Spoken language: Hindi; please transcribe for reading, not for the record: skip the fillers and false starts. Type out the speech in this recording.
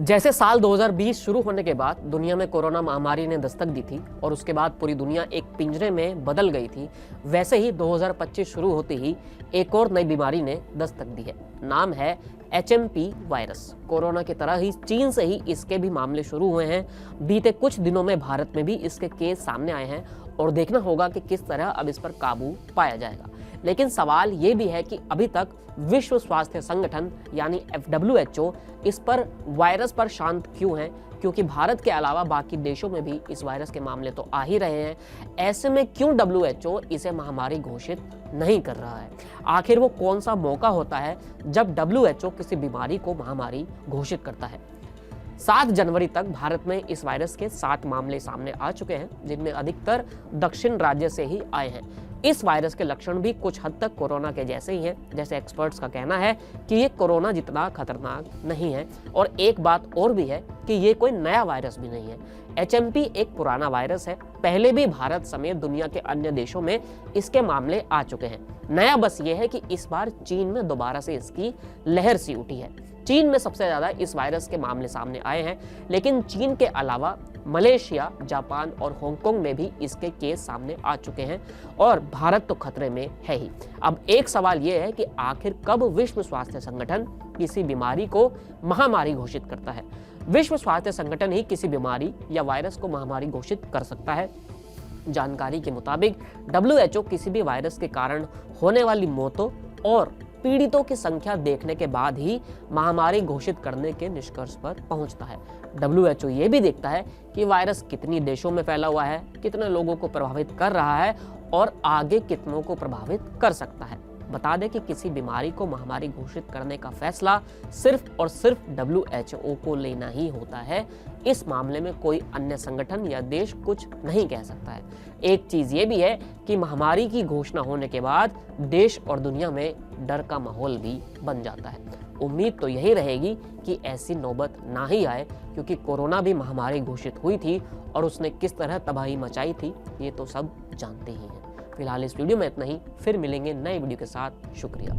जैसे साल 2020 शुरू होने के बाद दुनिया में कोरोना महामारी ने दस्तक दी थी और उसके बाद पूरी दुनिया एक पिंजरे में बदल गई थी, वैसे ही 2025 शुरू होते ही एक और नई बीमारी ने दस्तक दी है। नाम है HMP वायरस। कोरोना की तरह ही चीन से ही इसके भी मामले शुरू हुए हैं। बीते कुछ दिनों में भारत में भी इसके केस सामने आए हैं और देखना होगा कि किस तरह अब इस पर काबू पाया जाएगा। लेकिन सवाल ये भी है कि अभी तक विश्व स्वास्थ्य संगठन यानी WHO इस पर वायरस पर शांत क्यों है, क्योंकि भारत के अलावा बाकी देशों में भी इस वायरस के मामले तो आ ही रहे हैं। ऐसे में क्यों WHO इसे महामारी घोषित नहीं कर रहा है? आखिर वो कौन सा मौका होता है जब WHO किसी बीमारी को महामारी घोषित करता है? 7 जनवरी तक भारत में इस वायरस के 7 मामले सामने आ चुके हैं, जिनमें अधिकतर दक्षिण राज्य से ही आए हैं। इस वायरस के लक्षण भी कुछ हद तक कोरोना के जैसे ही हैं। जैसे एक्सपर्ट्स का कहना है कि ये कोरोना जितना खतरनाक नहीं है, और एक बात और भी है कि ये कोई नया वायरस भी नहीं है। HMP एक पुराना वायरस है। पहले भी भारत समेत दुनिया के अन्य देशों में इसके मामले आ चुके हैं। नया बस ये है कि इस बार चीन में दोबारा से इसकी लहर सी उठी है। चीन में सबसे ज्यादा इस वायरस के मामले सामने आए हैं, लेकिन चीन के अलावा मलेशिया, जापान और हांगकांग में भी इसके केस सामने आ चुके हैं और भारत तो खतरे में है ही। अब एक सवाल यह है कि आखिर कब विश्व स्वास्थ्य संगठन किसी बीमारी को महामारी घोषित करता है? विश्व स्वास्थ्य संगठन ही किसी बीमारी या वायरस को महामारी घोषित कर सकता है। जानकारी के मुताबिक WHO किसी भी वायरस के कारण होने वाली मौतों और पीड़ितों की संख्या देखने के बाद ही महामारी घोषित करने के निष्कर्ष पर पहुंचता है। WHO ये भी देखता है कि वायरस कितनी देशों में फैला हुआ है, कितने लोगों को प्रभावित कर रहा है और आगे कितनों को प्रभावित कर सकता है। बता दें कि किसी बीमारी को महामारी घोषित करने का फैसला सिर्फ और सिर्फ WHO को लेना ही होता है। इस मामले में कोई अन्य संगठन या देश कुछ नहीं कह सकता है। एक चीज ये भी है कि महामारी की घोषणा होने के बाद देश और दुनिया में डर का माहौल भी बन जाता है। उम्मीद तो यही रहेगी कि ऐसी नौबत ना ही आए, क्योंकि कोरोना भी महामारी घोषित हुई थी और उसने किस तरह तबाही मचाई थी ये तो सब जानते ही हैं। फिलहाल इस वीडियो में इतना ही, फिर मिलेंगे नए वीडियो के साथ। शुक्रिया।